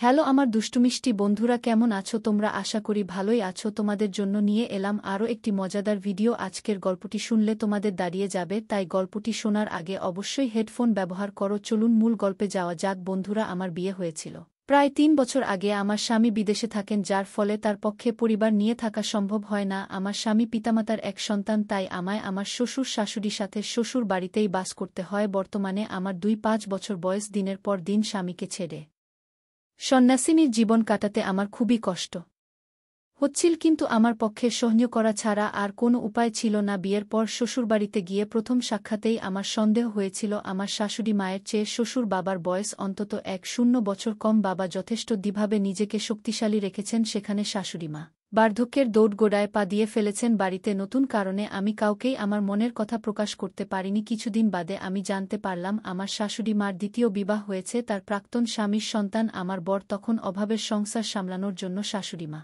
Hello আমার দুষ্টুমিষ্টি বন্ধুরা, কেমন আছো তোমরা? আশা করি ভালোই আছো। তোমাদের জন্য নিয়ে এলাম আরও একটি মজাদার ভিডিও। আজকের গল্পটি শুনলে তোমাদের দাঁড়িয়ে যাবে, তাই গল্পটি শোনার আগে অবশ্যই হেডফোন ব্যবহার করো। চলুন মূল গল্পে যাওয়া যাক। বন্ধুরা, আমার বিয়ে হয়েছিল প্রায় ৩ বছর আগে। আমার স্বামী বিদেশে থাকেন, যার ফলে তার পক্ষে পরিবার নিয়ে থাকা সম্ভব হয় না। আমার স্বামী পিতামাতার এক সন্তান, তাই আমায় আমার শ্বশুর শাশুড়ির সাথে শ্বশুর বাড়িতেই বাস করতে হয়। বর্তমানে আমার ২-৫ বছর বয়স। দিনের পর দিন স্বামীকে ছেড়ে সন্ন্যাসিনীর জীবন কাটাতে আমার খুবই কষ্ট হচ্ছিল, কিন্তু আমার পক্ষে সহ্য করা ছাড়া আর কোনো উপায় ছিল না। বিয়ের পর শ্বশুরবাড়িতে গিয়ে প্রথম সাক্ষাতেই আমার সন্দেহ হয়েছিল আমার শাশুড়ি মায়ের চেয়ে শ্বশুর বাবার বয়স অন্তত ১-০ বছর কম। বাবা যথেষ্ট দৃঢ়ভাবে নিজেকে শক্তিশালী রেখেছেন, সেখানে শাশুড়ি মা বার্ধক্যের দৌড়গোড়ায় পা দিয়ে ফেলেছেন। বাড়িতে নতুন কারণে আমি কাউকেই আমার মনের কথা প্রকাশ করতে পারিনি। কিছুদিন বাদে আমি জানতে পারলাম আমার শাশুড়ি মার দ্বিতীয় বিবাহ হয়েছে, তার প্রাক্তন স্বামীর সন্তান। আমার বর তখন অভাবের সংসার সামলানোর জন্য শাশুড়িমা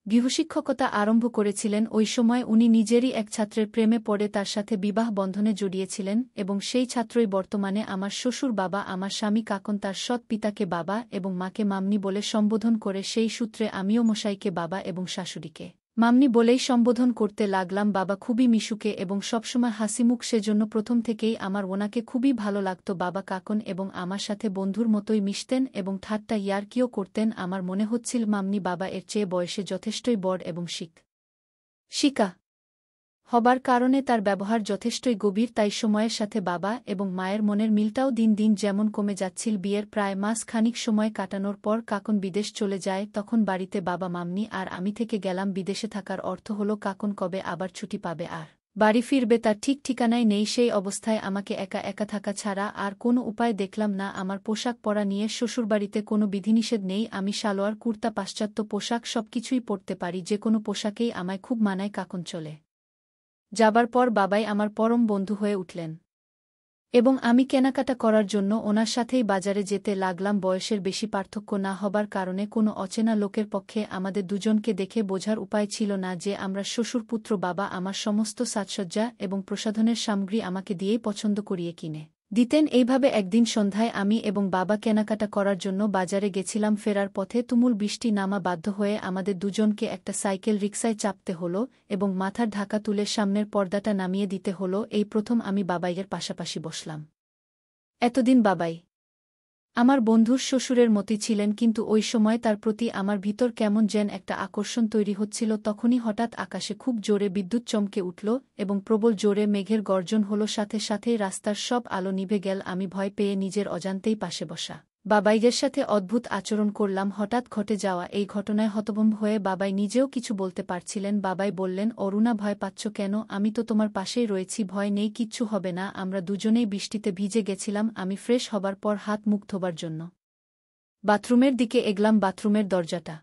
গৃহশিক্ষকতা আরম্ভ করেছিলেন। ওই সময় উনি নিজেরই এক ছাত্রের প্রেমে পড়ে তার সাথে বিবাহ বন্ধনে জড়িয়েছিলেন, এবং সেই ছাত্রই বর্তমানে আমার শ্বশুর বাবা। আমার স্বামী কাকন তার সৎ পিতাকে বাবা এবং মাকে মামনি বলে সম্বোধন করে। সেই সূত্রে আমিও মশাইকে বাবা এবং শাশুড়িকে মামনি বলেই সম্বোধন করতে লাগলাম। বাবা খুবই মিশুকে এবং সবসময় হাসিমুখ, সেজন্য প্রথম থেকেই আমার ওনাকে খুবই ভালো লাগত। বাবা কাকন এবং আমার সাথে বন্ধুর মতোই মিশতেন এবং ঠাট্টা ইয়ার্কিও করতেন। আমার মনে হচ্ছিল মামনি বাবা এর চেয়ে বয়সে যথেষ্টই বড় এবং শিকা হবার কারণে তার ব্যবহার যথেষ্টই গভীর। তাই সময়ের সাথে বাবা এবং মায়ের মনের মিলটাও দিন দিন যেমন কমে যাচ্ছিল। বিয়ের প্রায় মাস খানিক সময় কাটানোর পর কাকন বিদেশ চলে যায়। তখন বাড়িতে বাবা, মামনি আর আমি থেকে গেলাম। বিদেশে থাকার অর্থ হলো কাকন কবে আবার ছুটি পাবে আর বাড়ি ফিরবে তার ঠিক ঠিকানাই নেই। সেই অবস্থায় আমাকে একা একা থাকা ছাড়া আর কোনো উপায় দেখলাম না। আমার পোশাক পরা নিয়ে শ্বশুরবাড়িতে কোনো বিধিনিষেধ নেই। আমি সালোয়ার, কুর্তা, পাশ্চাত্য পোশাক সবকিছুই পরতে পারি। যে কোনো পোশাকেই আমায় খুব মানায়। কাকন চলে যাবার পর বাবাই আমার পরম বন্ধু হয়ে উঠলেন এবং আমি কেনাকাটা করার জন্য ওনার সাথেই বাজারে যেতে লাগলাম। বয়সের বেশি পার্থক্য না হবার কারণে কোনো অচেনা লোকের পক্ষে আমাদের দুজনকে দেখে বোঝার উপায় ছিল না যে আমরা শ্বশুরপুত্র। বাবা আমার সমস্ত সাজসজ্জা এবং প্রসাধনের সামগ্রী আমাকে দিয়েই পছন্দ করিয়ে কিনে দিতেন। এইভাবে একদিন সন্ধ্যায় আমি এবং বাবা কেনাকাটা করার জন্য বাজারে গেছিলাম। ফেরার পথে তুমুল বৃষ্টি নামা বাধ্য হয়ে আমাদের দুজনকে একটা সাইকেল রিকশায় চাপতে হলো এবং মাথার ঢাকা তুলে সামনের পর্দাটা নামিয়ে দিতে হলো। এই প্রথম আমি বাবাইয়ের পাশাপাশি বসলাম। এতদিন বাবাই আমার বন্ধুর শ্বশুরের মতোই ছিলেন, কিন্তু ওই সময় তার প্রতি আমার ভিতর কেমন যেন একটা আকর্ষণ তৈরি হচ্ছিল। তখনই হঠাৎ আকাশে খুব জোরে বিদ্যুৎ চমকে উঠল এবং প্রবল জোরে মেঘের গর্জন হলো। সাথে সাথেই রাস্তার সব আলো নিভে গেল। আমি ভয় পেয়ে নিজের অজান্তেই পাশে বসা বাবাইয়ের সাথে অদ্ভুত আচরণ করলাম। হঠাৎ ঘটে যাওয়া এই ঘটনায় হতভম্ব হয়ে বাবাই নিজেও কিছু বলতে পারছিলেন। বাবাই বললেন, অরুণা, ভয় পাচ্ছ কেন? আমি তো তোমার পাশেই রয়েছি, ভয় নেই, কিচ্ছু হবে না। আমরা দুজনেই বৃষ্টিতে ভিজে গেছিলাম। আমি ফ্রেশ হবার পর হাত মুখ ধোবার জন্য বাথরুমের দিকে এগলাম। বাথরুমের দরজাটা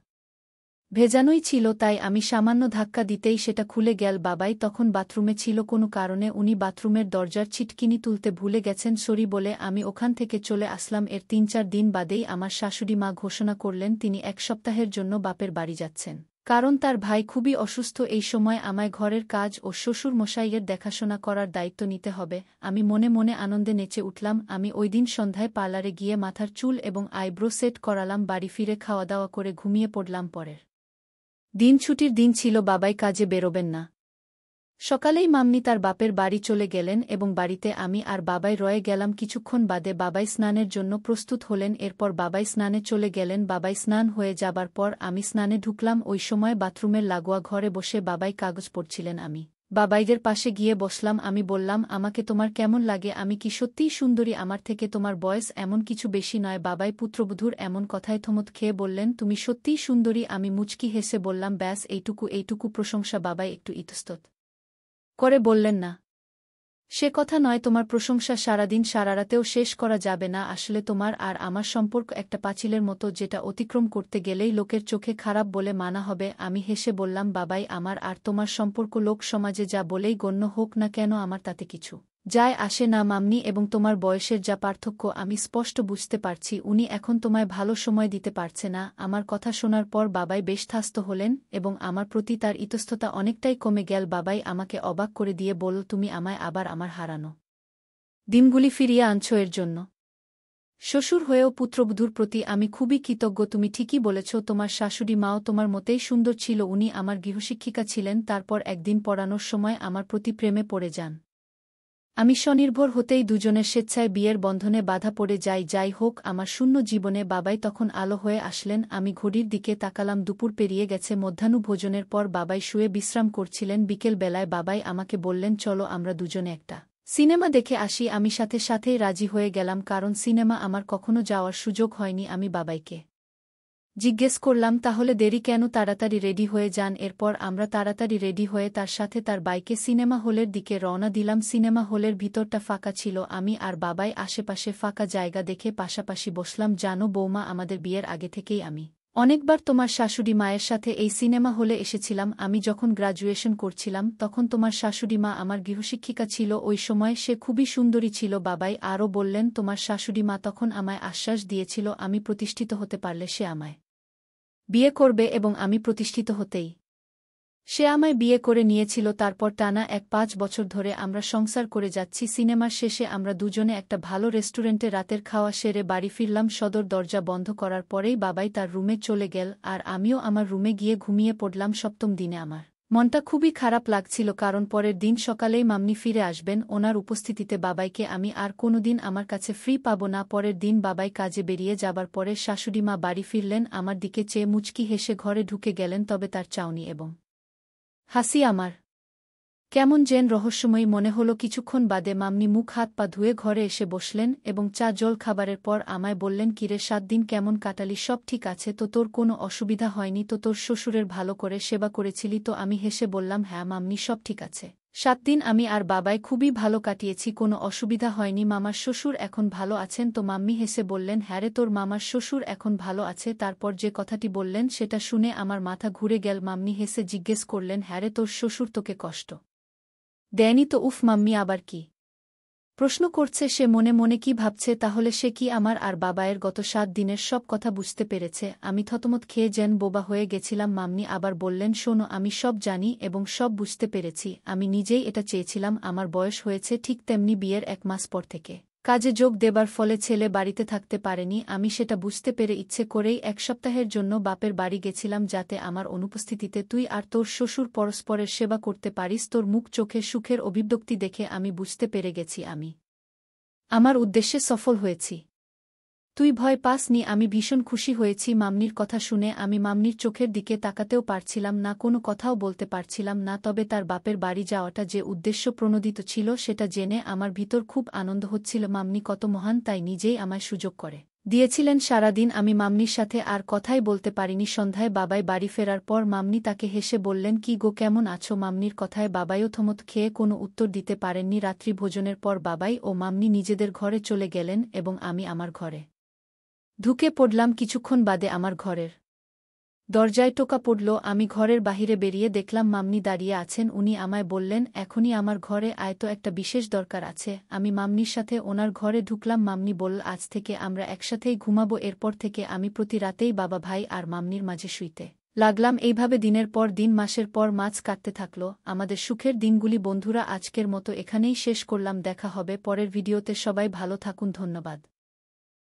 ভেজানোই ছিল, তাই আমি সামান্য ধাক্কা দিতেই সেটা খুলে গেল। বাবাই তখন বাথরুমে ছিল। কোনো কারণে উনি বাথরুমের দরজার ছিটকিনি তুলতে ভুলে গেছেন। সরি বলে আমি ওখান থেকে চলে আসলাম। এর ৩-৪ দিন বাদেই আমার শাশুড়ি মা ঘোষণা করলেন তিনি ১ সপ্তাহের জন্য বাপের বাড়ি যাচ্ছেন, কারণ তার ভাই খুবই অসুস্থ। এই সময় আমায় ঘরের কাজ ও শ্বশুর মশাইয়ের দেখাশোনা করার দায়িত্ব নিতে হবে। আমি মনে মনে আনন্দে নেচে উঠলাম। আমি ওই দিন সন্ধ্যায় পার্লারে গিয়ে মাথার চুল এবং আইব্রো সেট করালাম। বাড়ি ফিরে খাওয়া দাওয়া করে ঘুমিয়ে পড়লাম। পরের দিন ছুটির দিন ছিল, বাবাই কাজে বেরোবেন না। সকালেই মামনি তার বাপের বাড়ি চলে গেলেন এবং বাড়িতে আমি আর বাবাই রয়ে গেলাম। কিছুক্ষণ বাদে বাবাই স্নানের জন্য প্রস্তুত হলেন। এরপর বাবাই স্নানে চলে গেলেন। বাবাই স্নান হয়ে যাবার পর আমি স্নানে ঢুকলাম। ওই সময় বাথরুমের লাগোয়া ঘরে বসে বাবাই কাগজ পড়ছিলেন। আমি বাবাইদের পাশে গিয়ে বসলাম। আমি বললাম, আমাকে তোমার কেমন লাগে? আমি কি সত্যিই সুন্দরী? আমার থেকে তোমার বয়স এমন কিছু বেশি নয়। বাবাই পুত্রবধূর এমন কথায় থমথ খেয়ে বললেন, তুমি সত্যিই সুন্দরী। আমি মুচকি হেসে বললাম, ব্যাস এইটুকু প্রশংসা? বাবাই একটু ইতস্তত করে বললেন, না, সে কথা নয়। তোমার প্রশংসা সারাদিন সারারাতেও শেষ করা যাবে না। আসলে তোমার আর আমার সম্পর্ক একটা পাঁচিলের মতো, যেটা অতিক্রম করতে গেলেই লোকের চোখে খারাপ বলে মানা হবে। আমি হেসে বললাম, বাবাই, আমার আর তোমার সম্পর্ক লোক সমাজে যা বলেই গণ্য হোক না কেন, আমার তাতে কিছু যায় আসে না। মামনি এবং তোমার বয়সের যা পার্থক্য আমি স্পষ্ট বুঝতে পারছি। উনি এখন তোমায় ভালো সময় দিতে পারছে না। আমার কথা শোনার পর বাবাই বেশ ত্রস্ত হলেন এবং আমার প্রতি তার ইতস্ততা অনেকটাই কমে গেল। বাবাই আমাকে অবাক করে দিয়ে বলল, তুমি আমায় আবার আমার হারানো দিনগুলি ফিরিয়ে আনছো এর জন্য শ্বশুর হয়েও পুত্রবধূর প্রতি আমি খুবই কৃতজ্ঞ। তুমি ঠিকই বলেছ, তোমার শাশুড়ি মাও তোমার মতেই সুন্দর ছিল। উনি আমার গৃহশিক্ষিকা ছিলেন। তারপর একদিন পড়ানোর সময় আমার প্রতি প্রেমে পড়ে যান। আমি স্বনির্ভর হতেই দুজনের স্বেচ্ছায় বিয়ের বন্ধনে বাধা পড়ে যাই। যাই হোক, আমার শূন্য জীবনে বাবাই তখন আলো হয়ে আসলেন। আমি ঘড়ির দিকে তাকালাম, দুপুর পেরিয়ে গেছে। মধ্যাহ্নভোজনের পর বাবাই শুয়ে বিশ্রাম করছিলেন। বিকেল বেলায় বাবাই আমাকে বললেন, চলো আমরা দুজনে একটা সিনেমা দেখে আসি। আমি সাথে সাথেই রাজি হয়ে গেলাম, কারণ সিনেমা আমার কখনো যাওয়ার সুযোগ হয়নি। আমি বাবাইকে জিজ্ঞেস করলাম, তাহলে দেরি কেন, তাড়াতাড়ি রেডি হয়ে যান। এরপর আমরা তাড়াতাড়ি রেডি হয়ে তার সাথে তার বাইকে সিনেমা হলের দিকে রওনা দিলাম। সিনেমা হলের ভিতরটা ফাঁকা ছিল। আমি আর বাবাই আশেপাশে ফাঁকা জায়গা দেখে পাশাপাশি বসলাম। জানো বৌমা, আমাদের বিয়ের আগে থেকেই আমি অনেকবার তোমার শাশুড়ি মায়ের সাথে এই সিনেমা হলে এসেছিলাম। আমি যখন গ্র্যাজুয়েশন করছিলাম তখন তোমার শাশুড়ি মা আমার গৃহশিক্ষিকা ছিল। ওই সময় সে খুবই সুন্দরী ছিল। বাবাই আরও বললেন, তোমার শাশুড়ি মা তখন আমায় আশ্বাস দিয়েছিল, আমি প্রতিষ্ঠিত হতে পারলে সে আমায় বিয়ে করবে, এবং আমি প্রতিষ্ঠিত হতেই সে আমায় বিয়ে করে নিয়েছিল। তারপর টানা 5 বছর ধরে আমরা সংসার করে যাচ্ছি। সিনেমার শেষে আমরা দুজনে একটা ভালো রেস্টুরেন্টে রাতের খাওয়া সেরে বাড়ি ফিরলাম। সদর দরজা বন্ধ করার পরেই বাবাই তার রুমে চলে গেল, আর আমিও আমার রুমে গিয়ে ঘুমিয়ে পড়লাম। সপ্তম দিনে আমার মনটা খুবই খারাপ লাগছিল, কারণ পরের দিন সকালেই মাম্নি ফিরে আসবেন। ওনার উপস্থিতিতে বাবাইকে আমি আর কোনোদিন আমার কাছে ফ্রি পাব না। পরের দিন বাবাই কাজে বেরিয়ে যাবার পরে শাশুড়িমা বাড়ি ফিরলেন। আমার দিকে চেয়ে মুচকি হেসে ঘরে ঢুকে গেলেন। তবে তার চাউনি এবং হাসি আমার কেমন যেন রহস্যময়ী মনে হলো। কিছুক্ষণ বাদে মাম্নি মুখ হাত পা ধুয়ে ঘরে এসে বসলেন এবং চা জল খাবারের পর আমায় বললেন, কিরে 7 দিন কেমন কাটালি? সব ঠিক আছে তো? তোর কোনো অসুবিধা হয়নি তো? তোর শ্বশুরের ভালো করে সেবা করেছিলি তো? আমি হেসে বললাম, হ্যাঁ মাম্নি, সব ঠিক আছে। 7 দিন আমি আর বাবাই খুবই ভালো কাটিয়েছি, কোনো অসুবিধা হয়নি। মামার শ্বশুর এখন ভালো আছেন তো? মাম্মি হেসে বললেন, হ্যাঁ রে, তোর মামার শ্বশুর এখন ভালো আছে। তারপর যে কথাটি বললেন সেটা শুনে আমার মাথা ঘুরে গেল। মাম্মি হেসে জিজ্ঞেস করলেন, হ্যাঁ রে, তোর শ্বশুর তোকে কষ্ট দেয়নি তো? উফ, মাম্মি আবার কি প্রশ্ন করছে সে? মনে মনে কি ভাবছে? তাহলে সে কি আমার আর বাবায়ের গত 7 দিনের সব কথা বুঝতে পেরেছে? আমি থতমত খেয়ে যেন বোবা হয়ে গেছিলাম। মাম্নি আবার বললেন, শোনো, আমি সব জানি এবং সব বুঝতে পেরেছি। আমি নিজেই এটা চেয়েছিলাম। আমার বয়স হয়েছে ঠিক তেমনি বিয়ের 1 মাস পর থেকে কাজে যোগ দেবার ফলে ছেলে বাড়িতে থাকতে পারেনি। আমি সেটা বুঝতে পেরে ইচ্ছে করেই 1 সপ্তাহের জন্য বাপের বাড়ি গেছিলাম, যাতে আমার অনুপস্থিতিতে তুই আর তোর শ্বশুর পরস্পরের সেবা করতে পারিস। তোর মুখ চোখে সুখের অভিব্যক্তি দেখে আমি বুঝতে পেরে গেছি আমি আমার উদ্দেশ্যে সফল হয়েছি। তুই ভয় পাসনি। আমি ভীষণ খুশি হয়েছি। মাম্নির কথা শুনে আমি মাম্নির চোখের দিকে তাকাতেও পারছিলাম না, কোনো কথাও বলতে পারছিলাম না। তবে তার বাপের বাড়ি যাওয়াটা যে উদ্দেশ্য প্রণোদিত ছিল সেটা জেনে আমার ভিতর খুব আনন্দ হচ্ছিল। মাম্নি কত মহান, তাই নিজেই আমায় সুযোগ করে দিয়েছিলেন। সারাদিন আমি মাম্নির সাথে আর কথাই বলতে পারিনি। সন্ধ্যায় বাবাই বাড়ি ফেরার পর মাম্নি তাকে হেসে বললেন, কি গো, কেমন আছো? মাম্নির কথায় বাবাইও থমথ খেয়ে কোনো উত্তর দিতে পারেননি। রাত্রি ভোজনের পর বাবাই ও মাম্নি নিজেদের ঘরে চলে গেলেন এবং আমি আমার ঘরে ঢুকে পড়লাম। কিছুক্ষণ বাদে আমার ঘরের দরজায় টোকা পড়ল। আমি ঘরের বাহিরে বেরিয়ে দেখলাম মাম্নি দাঁড়িয়ে আছেন। উনি আমায় বললেন, এখনই আমার ঘরে আয় তো, একটা বিশেষ দরকার আছে। আমি মাম্নির সাথে ওনার ঘরে ঢুকলাম। মাম্নি বলল, আজ থেকে আমরা একসাথেই ঘুমাবো। এরপর থেকে আমি প্রতি রাতেই বাবা, ভাই আর মাম্নির মাঝে শুইতে লাগলাম। এইভাবে দিনের পর দিন, মাসের পর মাস কাটতে থাকল আমাদের সুখের দিনগুলি। বন্ধুরা, আজকের মতো এখানেই শেষ করলাম। দেখা হবে পরের ভিডিওতে। সবাই ভালো থাকুন। ধন্যবাদ।